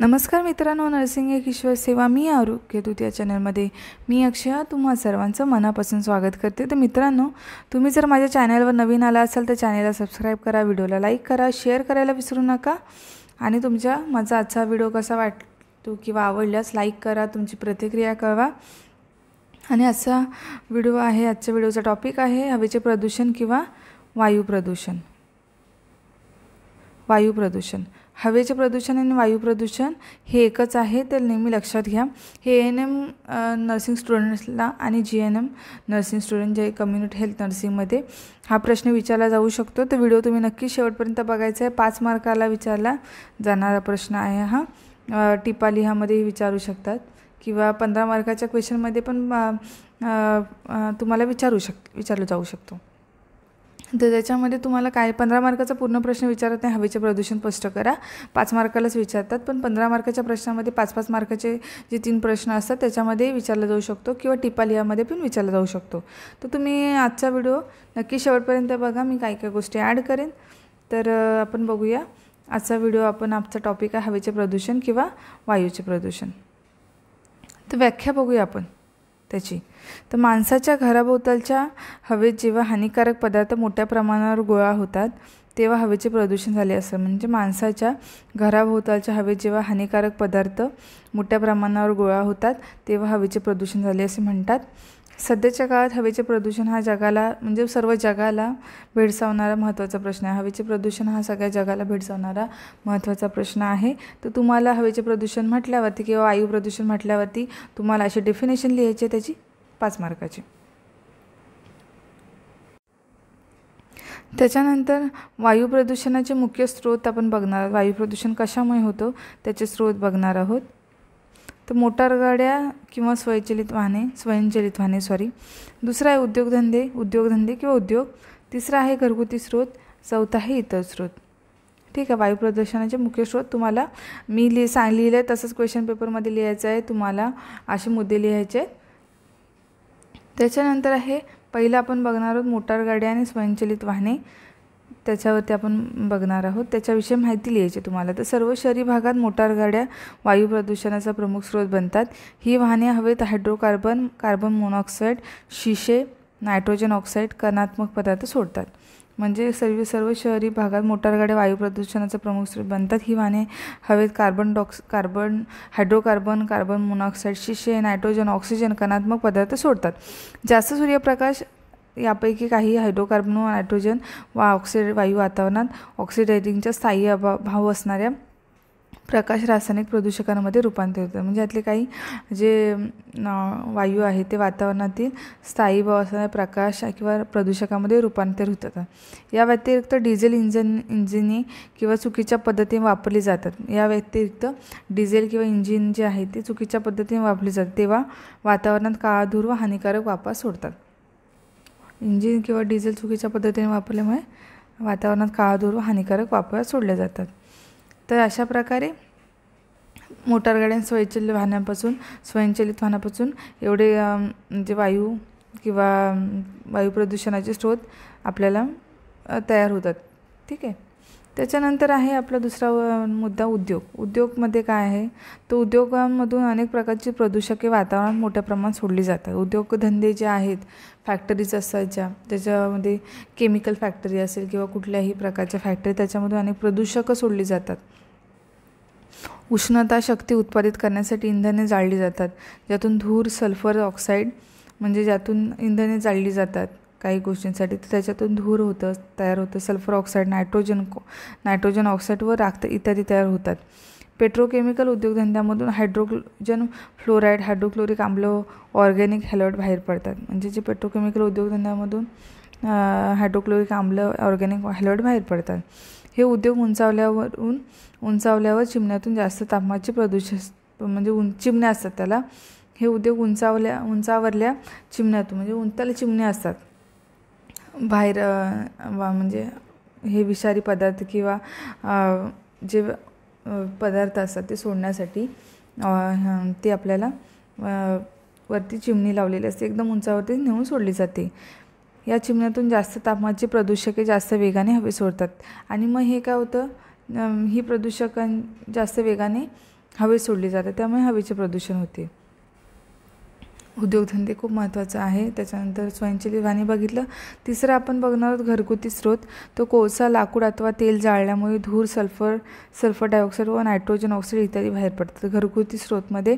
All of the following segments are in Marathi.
नमस्कार मित्रांनो, नर्सिंग एक ईश्वर सेवा मी आरोग्यदूत या चॅनलमध्ये मी अक्षया तुम्हा सर्वांचं मनापासून स्वागत करते। तर मित्रांनो, तुम्ही जर माझ्या चॅनलवर नवीन आला असाल तर चॅनलला सबस्क्राईब करा, व्हिडिओला लाईक करा, शेअर करायला विसरू नका आणि माझा आजचा व्हिडिओ कसा वाटतो किंवा आवडल्यास लाईक करा, तुमची प्रतिक्रिया कळवा। आणि आजचा व्हिडिओ आहे, आजच्या व्हिडिओचा टॉपिक आहे हवेचे प्रदूषण किंवा वायू प्रदूषण। वायू प्रदूषण, हवेचे प्रदूषण आणि वायू प्रदूषण हे एकच आहे, तर नेहमी लक्षात घ्या। हे एएनएम नर्सिंग स्टुडंट्सला आणि जीएनएम नर्सिंग स्टुडंट जे कम्युनिटी हेल्थ नर्सिंगमध्ये हा प्रश्न विचारला जाऊ शकतो। तर व्हिडिओ तुम्ही नक्की शेवटपर्यंत बघायचा आहे। 5 मार्काला विचारला जाणारा प्रश्न आहे हा। टिपा लिहामध्ये विचारू शकतात किंवा 15 मार्काच्या क्वेश्चनमध्ये पण तुम्हाला विचारलं जाऊ शकतो। तर त्याच्यामध्ये तुम्हाला काय 15 मार्काचा पूर्ण प्रश्न विचारत नाही, हवेचे प्रदूषण स्पष्ट करा। 5 मार्कालाच विचारतात, पण 15 मार्काच्या प्रश्नामध्ये 5-5 मार्काचे जे 3 प्रश्न असतात त्याच्यामध्ये विचारला जाऊ शकतो किंवा टिपा लिहामध्ये पण विचारला जाऊ शकतो। तर तुम्ही आजचा व्हिडिओ नक्की शेवटपर्यंत बघा, मी काय काय गोष्टी ॲड करेन। तर आपण बघूया आजचा व्हिडिओ। आजचा टॉपिक आहे हवेचे प्रदूषण किंवा वायूचे प्रदूषण। तर व्याख्या बघूया आपण त्याची। तर माणसाच्या घराभोवतालच्या हवेत जेव्हा हानिकारक पदार्थ मोठ्या प्रमाणावर गोळा होतात तेव्हा हवेचे प्रदूषण झाले असं। म्हणजे माणसाच्या घराभोवतालच्या हवेत जेव्हा हानिकारक पदार्थ मोठ्या प्रमाणावर गोळा होतात तेव्हा हवेचे प्रदूषण झाले असे म्हणतात। सध्याच्या काळात हवेचे प्रदूषण हा जगाला म्हणजे सर्व जगाला भेडसावणारा महत्त्वाचा प्रश्न आहे। हवेचे प्रदूषण हा सगळ्या जगाला भेडसावणारा महत्त्वाचा प्रश्न आहे। तर तुम्हाला हवेचे प्रदूषण म्हटल्यावरती किंवा वायू प्रदूषण म्हटल्यावरती तुम्हाला अशी डेफिनेशन लिहायची आहे त्याची 5 मार्काची। त्याच्यानंतर वायू प्रदूषणाचे मुख्य स्रोत आपण बघणार आहोत। वायू प्रदूषण कशामुळे होतो त्याचे स्रोत बघणार आहोत। तर मोटार गाड्या किंवा स्वयंचलित वाहने दुसरा आहे उद्योगधंदे किंवा उद्योग, तिसरा आहे घरगुती स्रोत, चौथा आहे इतर स्रोत। ठीक आहे, वायू प्रदूषणाचे मुख्य स्रोत तुम्हाला मी लिहिले तसंच क्वेश्चन पेपरमध्ये लिहायचं आहे, तुम्हाला असे मुद्दे लिहायचे आहेत। त्याच्यानंतर आहे पहिलं आपण बघणार आहोत मोटार गाड्या आणि स्वयंचलित वाहने, त्याच्यावरती आपण बघणार आहोत, त्याच्याविषयी माहिती लिहायची तुम्हाला। तर सर्व शहरी भागात मोटार गाड्या वायू प्रदूषणाचा प्रमुख स्रोत बनतात। ही वाहने हवेत हायड्रोकार्बन, कार्बन मोनॉक्साईड, शिसे, नायट्रोजन ऑक्साईड, कणात्मक पदार्थ सोडतात। म्हणजे सर्व शहरी भागात मोटार गाड्या वायू प्रदूषणाचा प्रमुख स्रोत बनतात। ही वाहने हवेत हायड्रोकार्बन, कार्बन मोनॉक्साईड, शिसे, नायट्रोजन, ऑक्सिजन, कणात्मक पदार्थ सोडतात। जास्त सूर्यप्रकाश यापैकी काही हायड्रोकार्बन व नायट्रोजन व ऑक्साईड वायू वातावरणात ऑक्सिडायझिंगचा स्थायी अभाव असणाऱ्या प्रकाश रासायनिक प्रदूषकांमध्ये रूपांतर होतात। म्हणजे यातले काही जे वायू आहे ते वातावरणातील स्थायी अभाव असणाऱ्या प्रकाश किंवा प्रदूषकामध्ये रूपांतर होतात। या व्यतिरिक्त डिझेल इंजिने किंवा चुकीच्या पद्धतीने वापरली जातात। या व्यतिरिक्त डिझेल किंवा इंजिन जे आहे ते चुकीच्या पद्धतीने वापरली जातात तेव्हा वातावरणात काळा धूर व हानिकारक वापा सोडतात। इंजिन किंवा डिझेल चुकीच्या पद्धतीने वापरल्यामुळे वातावरणात काळा धूर व हानिकारक वापा सोडल्या जातात। तर अशा प्रकारे मोटार गाड्या स्वयंचलित वाहनापासून एवढे म्हणजे वायू किंवा वायू प्रदूषणाचे स्रोत आपल्याला तयार होतात। ठीक आहे, त्याच्यानंतर आहे आपला दुसरा मुद्दा उद्योगमध्ये काय आहे, तर उद्योगांमधून अनेक प्रकारची प्रदूषके वातावरणात मोठ्या प्रमाणात सोडली जातात। उद्योगधंदे जे आहेत, फॅक्टरीज असतात त्याच्यामध्ये केमिकल फॅक्टरी असेल किंवा कुठल्याही प्रकारच्या फॅक्टरी, त्याच्यामधून अनेक प्रदूषकं सोडली जातात। उष्णता शक्ती उत्पादित करण्यासाठी इंधने जाळली जातात, ज्यातून धूर, सल्फर ऑक्साईड म्हणजे ज्यातून इंधने जाळली जातात काही गोष्टींसाठी, तर त्याच्यातून धूर तयार होतं, सल्फर ऑक्साईड, नायट्रोजन ऑक्साईड व राख इत्यादी तयार होतात। पेट्रोकेमिकल उद्योगधंद्यामधून हायड्रोजन फ्लोराईड, हायड्रोक्लोरिक आम्ल, ऑर्गॅनिक हॅलाइड बाहेर पडतात। म्हणजे जे पेट्रोकेमिकल उद्योगधंद्यामधून हायड्रोक्लोरिक आम्ल, ऑर्गॅनिक हॅलाइड बाहेर पडतात। हे उद्योग उंचावल्यावर चिमण्यातून जास्त तापमानाचे प्रदूषण म्हणजे चिमण्या असतात त्याला, हे उद्योग उंचावरल्या चिमण्यातून म्हणजे त्याला चिमण्या असतात बाहेर, म्हणजे हे विषारी पदार्थ किंवा जे पदार्थ असतात ते सोडण्यासाठी ते आपल्याला वरती चिमणी लावलेली असते, एकदम उंचावरती नेऊन सोडली जाते। या चिमण्यातून जास्त तापमानाचे प्रदूषके जास्त वेगाने हवेत सोडतात आणि मग हे काय होतं, ही प्रदूषकां जास्त वेगाने हवेत सोडली जातात, त्यामुळे हवेचे प्रदूषण होते. उद्योगधंदे खूप महत्त्वाचं आहे. त्याच्यानंतर स्वयंचलित वाहने बघितलं. तिसरं आपण बघणार आहोत घरगुती स्रोत. तो कोळसा, लाकूड अथवा तेल जाळल्यामुळे धूर, सल्फर डायऑक्साईड व नायट्रोजन ऑक्साईड इत्यादी बाहेर पडतात. घरगुती स्रोतमध्ये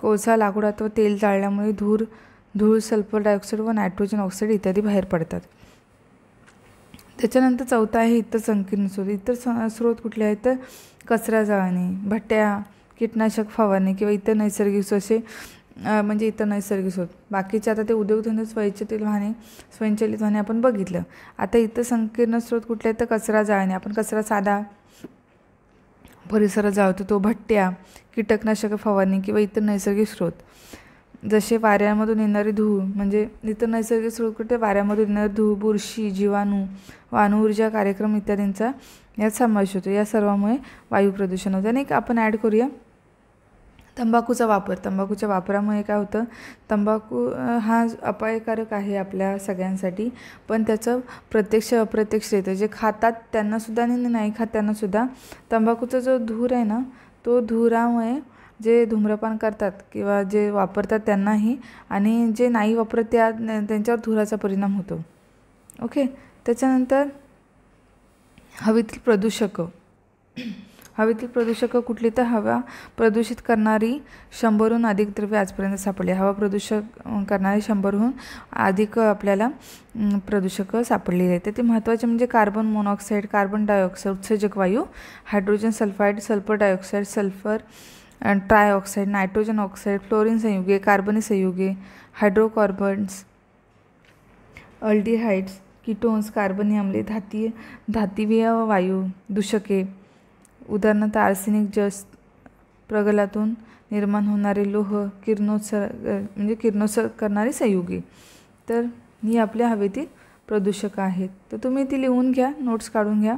कोळसा, लाकूड अथवा तेल जाळल्यामुळे धूर, सल्फर डायऑक्साईड व नायट्रोजन ऑक्साईड इत्यादी बाहेर पडतात. त्याच्यानंतर चौथा आहे इतर संकीर्ण स्रोत. इतर स्रोत कुठले आहेत तर कचरा जाळणे, भट्ट्या, कीटनाशक फवारणी किंवा इतर नैसर्गिक असे म्हणजे इतर नैसर्गिक स्रोत. बाकीचे आता ते उद्योगधंदे, स्वयंचलित वाहने आपण बघितलं. आता इतर संकीर्ण स्रोत कुठले आहेत तर कचरा जाळणे. आपण कचरा साधा परिसरात जाळतो तो, भट्ट्या, कीटकनाशक फवारणी किंवा इतर नैसर्गिक स्रोत जसे वाऱ्यामधून येणारी धूळ. म्हणजे इतर नैसर्गिक स्रोत कुठे वाऱ्यामधून येणारी धूळ, बुरशी, जीवाणू व अणुऊर्जा कार्यक्रम इत्यादींचा यात समावेश होतो. या सर्वांमुळे वायू प्रदूषण होते. आणि आपण ॲड करूया तंबाखूचा वापर. तंबाखूच्या वापरामुळे काय होतं, तंबाखू हा अपायकारक आहे आपल्या सगळ्यांसाठी, पण त्याचं प्रत्यक्ष अप्रत्यक्ष येतं. जे खातात त्यांनासुद्धा आणि नाही खात त्यांनासुद्धा तंबाखूचा जो धूर आहे ना, तो धुरामुळे जे धूम्रपान करतात किंवा जे वापरतात त्यांनाही, आणि जे नाही वापरत त्यांच्यावर धुराचा परिणाम होतो. ओके. त्याच्यानंतर हवेतील प्रदूषकं. हवेतील प्रदूषकं कुठली तर हवा प्रदूषित करणारी 100हून अधिक द्रव्ये आजपर्यंत सापडली. हवा प्रदूषक करणारी 100हून अधिक आपल्याला प्रदूषकं सापडलेली आहेत. ते महत्त्वाचे म्हणजे कार्बन मोनॉक्साईड, कार्बन डायऑक्साईड उत्सर्जक वायू, hydrogen sulphide, sulphur dioxide, sulphur trioxide, nitrogen oxide, fluorine संयुगे, कार्बनी संयुगे, हायड्रोकार्बन्स, अल्डिहाइड्स, कीटोन्स, कार्बनी आम्ले, धातवीय वायू, दूषके उदाहरणार्थ आर्सेनिक, जस्त, प्रगलातून निर्माण होणारे लोह, किरणोत्सर्ग करणारे संयुगे. तर ही आपल्या हवेतील प्रदूषकं आहेत. तर तुम्ही ती लिहून घ्या, नोट्स काढून घ्या,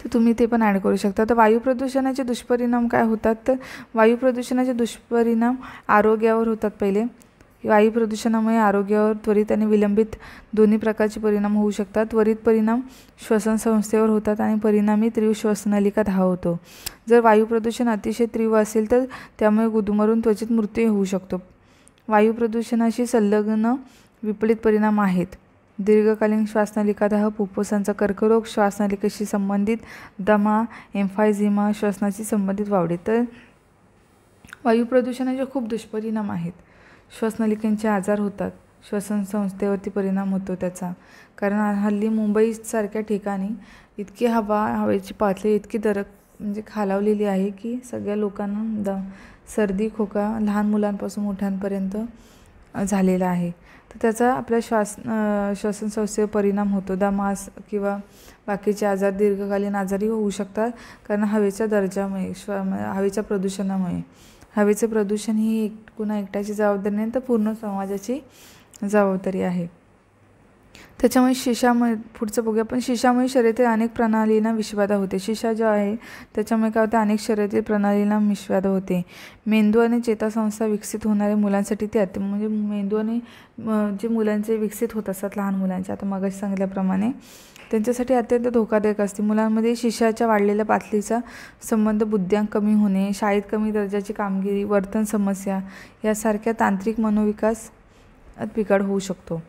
तर तुम्ही ते पण ॲड करू शकता. तर वायू प्रदूषणाचे दुष्परिणाम काय होतात तर वायू प्रदूषणाचे दुष्परिणाम आरोग्यावर होतात. पहिले, वायू प्रदूषणामुळे आरोग्यावर त्वरित आणि विलंबित दोन्ही प्रकारचे परिणाम होऊ शकतात. त्वरित परिणाम श्वसन संस्थेवर होतात आणि परिणामी तीव्र श्वसनलिका दाह होतो. जर वायू प्रदूषण अतिशय तीव्र असेल तर त्यामुळे गुदमरून त्वचेत मृत्यू होऊ शकतो. वायू प्रदूषणाशी संलग्न विपरीत परिणाम आहेत. दीर्घकालीन श्वासनलिकादाह, फुफ्फुसांचा कर्करोग, श्वासनलिकेशी संबंधित दमा, एम्फायझिमा, श्वसनाशी संबंधित वावडे. तर वायू प्रदूषणाचे खूप दुष्परिणाम आहेत. श्वासनलिकांचे आजार होतात, श्वसन संस्थेवरती परिणाम होतो त्याचा. कारण हल्ली मुंबईसारख्या ठिकाणी इतकी हवेची पातळी इतकी म्हणजे खालावलेली आहे की सगळ्या लोकांना सर्दी, खोका लहान मुलांपासून मोठ्यांपर्यंत झालेला आहे. तर त्याचा आपल्या श्वसन संस्थेवर परिणाम होतो. दमा किंवा बाकीचे आजार, दीर्घकालीन आजारही होऊ शकतात, कारण हवेच्या दर्जामुळे, हवेच्या प्रदूषणामुळे. हवेचे प्रदूषण ही कुणा एकट्याची जबाबदारी नाही, तर पूर्ण समाजाची जबाबदारी आहे. त्याच्यामुळे शिशामुळे, पुढचं बघूया आपण, शिशामुळे शरीरातील अनेक प्रणालींना विषबाधा होते. शिशा जो आहे त्याच्यामुळे काय होतं, अनेक शरीरातील प्रणालींना विषबाधा होते. मेंदू आणि चेतासंस्था विकसित होणाऱ्या मुलांसाठी ते म्हणजे मेंदू आणि जे मुलांचे विकसित होत असतात लहान मुलांचे, आता मगाशी सांगितल्याप्रमाणे, त्यांच्यासाठी अत्यंत धोकादायक असते. मुलांमध्ये शिशाच्या वाढलेल्या पातळीचा संबंध बुद्ध्यांक कमी होणे, शाळेत कमी दर्जाची कामगिरी, वर्तन समस्या यासारख्या तांत्रिक मनोविकास बिघाड होऊ शकतो.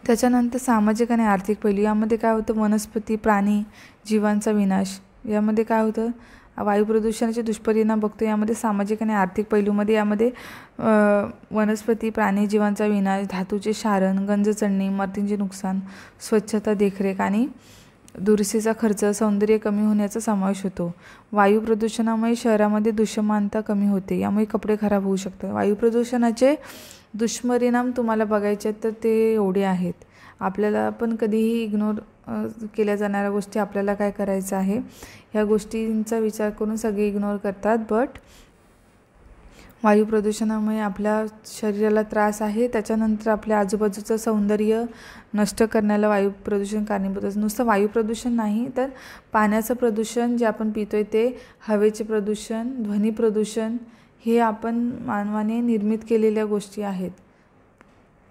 त्याच्यानंतर सामाजिक आणि आर्थिक पैलू. यामध्ये काय होतं, वनस्पती, प्राणी, जीवांचा विनाश. यामध्ये काय होतं, वायू प्रदूषणाचे दुष्परिणाम बघतो. यामध्ये सामाजिक आणि आर्थिक पैलूमध्ये यामध्ये वनस्पती, प्राणी, जीवांचा विनाश, धातूचे क्षरण, गंज चढणे, इमारतींचे नुकसान, स्वच्छता देखरेख आणि दुरुस्तीचा खर्च, सौंदर्य कमी होण्याचा समावेश होतो. वायू प्रदूषणामुळे शहरामध्ये दृश्यमानता कमी होते. यामुळे कपडे खराब होऊ शकतात. वायू प्रदूषणाचे दुष्परिणाम तुम्हाला बघायचे आहेत तर ते एवढे आहेत. आपल्याला पण कधीही इग्नोर केल्या जाणाऱ्या गोष्टी आपल्याला काय करायचं आहे, ह्या गोष्टींचा विचार करून सगळे इग्नोर करतात. बट वायू प्रदूषणामुळे आपल्या शरीराला त्रास आहे. त्याच्यानंतर आपल्या आजूबाजूचं सौंदर्य नष्ट करण्याला वायू प्रदूषण कारणीभूत असतं. नुसतं वायू प्रदूषण नाही तर पाण्याचं प्रदूषण जे आपण पितोय ते, हवेचे प्रदूषण, ध्वनी प्रदूषण, हे आपण मानवाने निर्मित केलेल्या गोष्टी आहेत.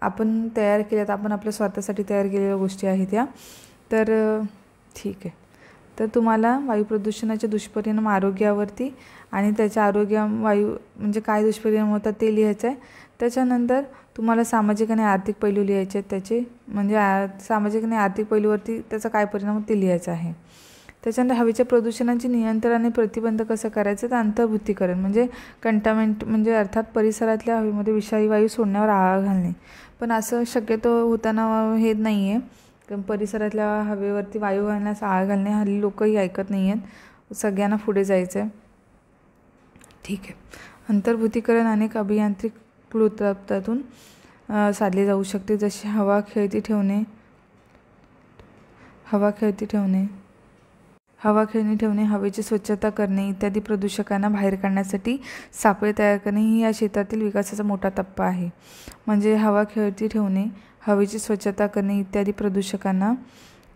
आपण तयार केल्यात, आपण आपल्या स्वतःसाठी तयार केलेल्या गोष्टी आहेत या. तर ठीक आहे. तर तुम्हाला वायू प्रदूषणाचे दुष्परिणाम आरोग्यावरती आणि त्याच्या वायू म्हणजे काय दुष्परिणाम होतात ते लिहायचं आहे. त्याच्यानंतर तुम्हाला सामाजिक आणि आर्थिक पैलू लिहायचे आहेत त्याचे, म्हणजे सामाजिक आणि आर्थिक पैलूवरती त्याचा काय परिणाम ते लिहायचं आहे. त्याच्यानंतर हवेच्या प्रदूषणाचे नियंत्रण आणि प्रतिबंध कसं करायचं, तर अंतर्भूतीकरण म्हणजे कंटामिनेट म्हणजे अर्थात परिसरातल्या हवेमध्ये विषारी वायू सोडण्यावर आळा घालणे. पण असं शक्यतो होताना हे नाही आहे, कारण परिसरातल्या हवेवरती वायू घालण्यास आळा घालणे हल्ली लोकही ऐकत नाही आहेत, सगळ्यांना पुढे जायचं आहे. ठीक आहे. अंतर्भूतीकरण अनेक अभियांत्रिक क्लृप्त्यातून साधले जाऊ शकते, जसे हवा खेळती ठेवणे, हवेची स्वच्छता करणे इत्यादी. प्रदूषकांना बाहेर काढण्यासाठी सापळे तयार करणे ही या क्षेत्रातील विकासाचा मोठा टप्पा आहे. म्हणजे हवा खेळती ठेवणे, हवेची स्वच्छता करणे इत्यादी प्रदूषकांना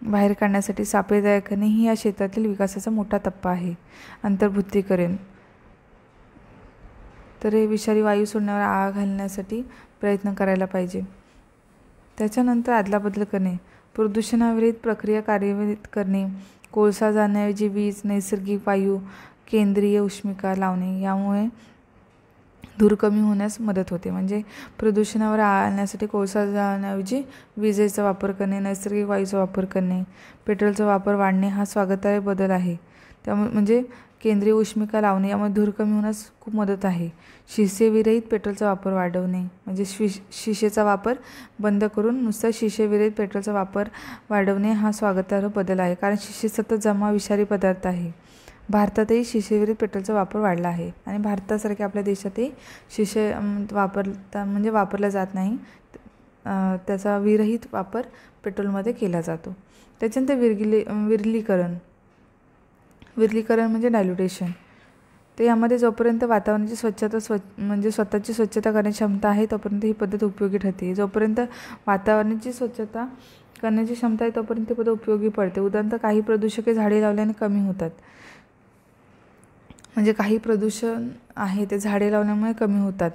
बाहेर काढण्यासाठी सापळे तयार करणे ही या क्षेत्रातील विकासाचा मोठा टप्पा आहे. अंतर्भूतीकरण तर हे विषारी वायू सोडण्यावर आळा घालण्यासाठी प्रयत्न करायला पाहिजे. त्याच्यानंतर अदलाबदल करणे, प्रदूषणाविरहित प्रक्रिया कार्यान्वित करणे, कोळसा जाण्याऐवजी वीज, नैसर्गिक वायू, केंद्रीय उष्मिका लावणे, यामुळे धूर कमी होण्यास मदत होते. म्हणजे प्रदूषणावर आळा घालण्यासाठी कोळसा जाण्याऐवजी विजेचा वापर करणे, नैसर्गिक वायूचा वापर करणे, पेट्रोलचा वापर वाढणे हा स्वागतार्ह बदल आहे. त्यामुळे म्हणजे केंद्रीय उष्मिका लावणे यामुळे धूर कमी होण्यास खूप मदत आहे. शिसेविरहित पेट्रोलचा वापर वाढवणे म्हणजे शिशेचा वापर बंद करून नुसता शिशेविरहित पेट्रोलचा वापर वाढवणे हा स्वागतार्ह बदल आहे, कारण शिशे सतत जमा विषारी पदार्थ आहे. भारतातही शिशेविरहित पेट्रोलचा वापर वाढला आहे आणि भारतासारख्या आपल्या देशातही शिशे वापरला जात नाही, त्याचा विरहित वापर पेट्रोलमध्ये केला जातो. त्याच्यानंतर विरलीकरण म्हणजे डायल्युटेशन. तर यामध्ये जोपर्यंत वातावरणाची स्वतःची स्वच्छता करण्याची क्षमता आहे तोपर्यंत ही पद्धत उपयोगी ठरते. जोपर्यंत वातावरणाची स्वच्छता करण्याची क्षमता आहे तोपर्यंत ही पद्धत उपयोगी पडते. उदाहरणार्थ काही प्रदूषके झाडे लावल्याने कमी होतात, म्हणजे काही प्रदूषण आहे ते झाडे लावल्यामुळे कमी होतात.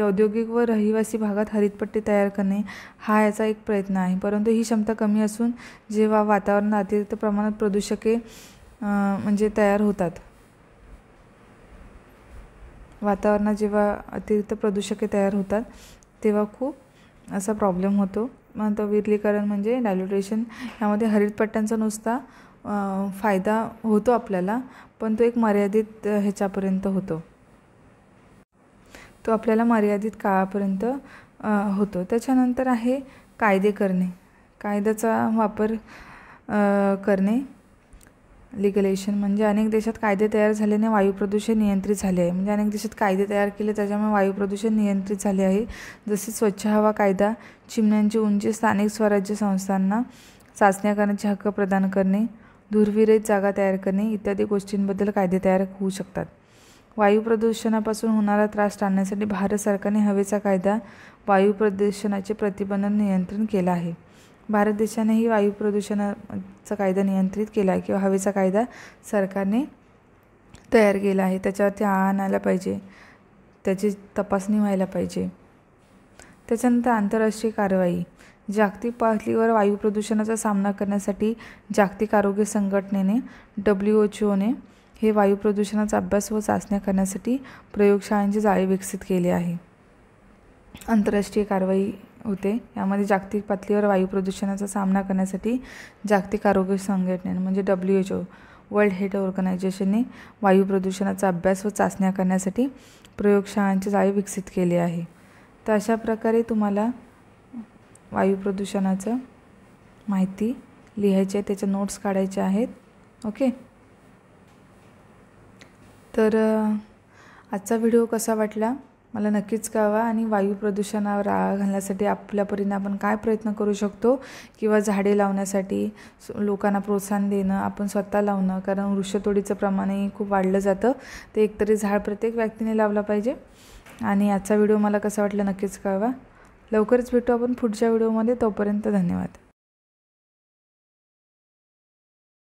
औद्योगिक व रहिवासी भागात हरितपट्टी तयार करणे हा याचा एक प्रयत्न आहे, परंतु ही क्षमता कमी असून जेव्हा वातावरणात अतिरिक्त प्रमाणात प्रदूषके तयार होतात, तेव्हा खूप असा प्रॉब्लेम होतो. मग विरलीकरण म्हणजे डायल्युटेशन, यामध्ये हरितपट्ट्यांचा नुसता फायदा होतो आपल्याला, पण तो एक मर्यादित ह्याच्यापर्यंत होतो, तो आपल्याला मर्यादित काळापर्यंत होतो. त्याच्यानंतर आहे कायदे करणे, कायद्याचा वापर करणे, लिगलेशन. म्हणजे अनेक देशात कायदे तयार झाल्याने वायू प्रदूषण नियंत्रित झाले आहे. म्हणजे अनेक देशात कायदे तयार केले त्याच्यामुळे वायू प्रदूषण नियंत्रित झाले आहे. जसे स्वच्छ हवा कायदा, चिमण्यांची उंची, स्थानिक स्वराज्य संस्थांना चाचण्या करण्याचे हक्क प्रदान करणे, धूरविरहित जागा तयार करणे इत्यादी गोष्टींबद्दल कायदे तयार होऊ शकतात. वायू प्रदूषणापासून होणारा त्रास टाळण्यासाठी भारत सरकारने हवेचा कायदा, वायू प्रदूषणाचे प्रतिबंधन नियंत्रण केला आहे. भारत देशानेही वायू प्रदूषणाचा कायदा नियंत्रित केला आहे किंवा हवेचा कायदा सरकारने तयार केला आहे. त्याच्यावरती आळा आणायला पाहिजे, त्याची तपासणी व्हायला पाहिजे. त्याच्यानंतर आंतरराष्ट्रीय कारवाई, जागतिक पातळीवर वायू प्रदूषणाचा सामना करण्यासाठी जागतिक आरोग्य संघटनेने WHOने हे वायू प्रदूषणाचा अभ्यास व चाचण्या करण्यासाठी प्रयोगशाळांची जाळी विकसित केली आहे. आंतरराष्ट्रीय कारवाई होते, यामध्ये जागतिक पातळीवर वायू प्रदूषणाचा सामना करण्यासाठी जागतिक आरोग्य संघटनेने म्हणजे WHO वर्ल्ड हेल्थ ऑर्गनायझेशनने वायू प्रदूषणाचा अभ्यास व चाचण्या करण्यासाठी प्रयोगशाळांची जाळी विकसित केली आहे. तर अशा प्रकारे तुम्हाला वायू प्रदूषणाचं माहिती लिहायची आहे, त्याच्या नोट्स काढायच्या आहेत. ओके. तर आजचा व्हिडिओ कसा वाटला मला नक्कीच कळवा, आणि वायू प्रदूषणावर आळा घालण्यासाठी आपल्या परीने आपण काय प्रयत्न करू शकतो किंवा झाडे लावण्यासाठी लोकांना प्रोत्साहन देणं, आपण स्वतः लावणं, कारण वृक्षतोडीचं प्रमाणही खूप वाढलं जातं. ते एकतरी झाड प्रत्येक व्यक्तीने लावलं पाहिजे. आणि आजचा व्हिडिओ मला कसा वाटला नक्कीच कळवा. लवकरच भेटू आपण पुढच्या व्हिडिओमध्ये. तोपर्यंत धन्यवाद.